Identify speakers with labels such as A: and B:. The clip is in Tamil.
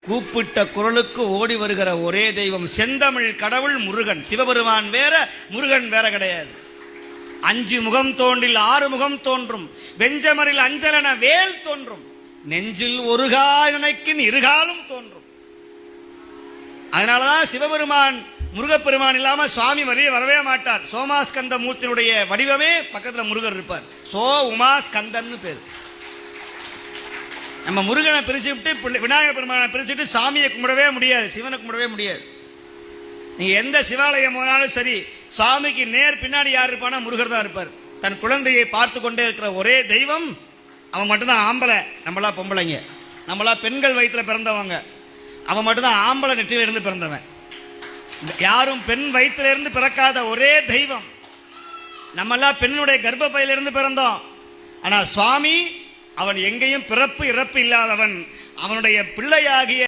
A: கூப்பிட்ட குரலுக்கு ஓடி வருகிற ஒரே தெய்வம் செந்தமிழ் கடவுள் முருகன். சிவபெருமான் வேற, முருகன் வேற கிடையாது. 5 முகம் தோன்றில் 6 முகம் தோன்றும், வெஞ்சமரில் அஞ்சலன வேல் தோன்றும், நெஞ்சில் ஒருகா நினைக்கின் இருகாலும் தோன்றும். அதனாலதான் சிவபெருமான் முருகப்பெருமான் இல்லாம சுவாமி வரவே மாட்டார். சோமாஸ்கந்த மூர்த்தியினுடைய வடிவமே பக்கத்துல முருகர் இருப்பார். சோ உமா ஸ்கந்தன் பேர். நம்ம முருகனை பிரிச்சுட்டு விநாயகர் பெருமானை பிரிச்சுட்டு சாமியை கும்பிடவே முடியாது, சிவனை கும்பிடவே முடியாது. நீங்க எந்த சிவாலயம் போனாலும் சரி, சுவாமிக்கு நேர் பின்னாடி யார் இருப்பானா முருகர் தான் இருப்பார். தன் குழந்தையை பார்த்து கொண்டே இருக்கிற ஒரே தெய்வம் அவன் மட்டும்தான் ஆம்பளை. நம்மளா பொம்பளைங்க, நம்மளா பெண்கள் வயிற்றுல பிறந்தவங்க. அவன் மட்டும்தான் ஆம்பளை நெற்றில இருந்து பிறந்தவன். யாரும் பெண் வயிற்றுல இருந்து பிறக்காத ஒரே தெய்வம். நம்மெல்லாம் பெண்ணுடைய கர்ப்பப்பையிலிருந்து பிறந்தோம். ஆனா சுவாமி அவன் எங்கேயும் பிறப்பு இறப்பு இல்லாதவன். அவனுடைய பிள்ளையாகிய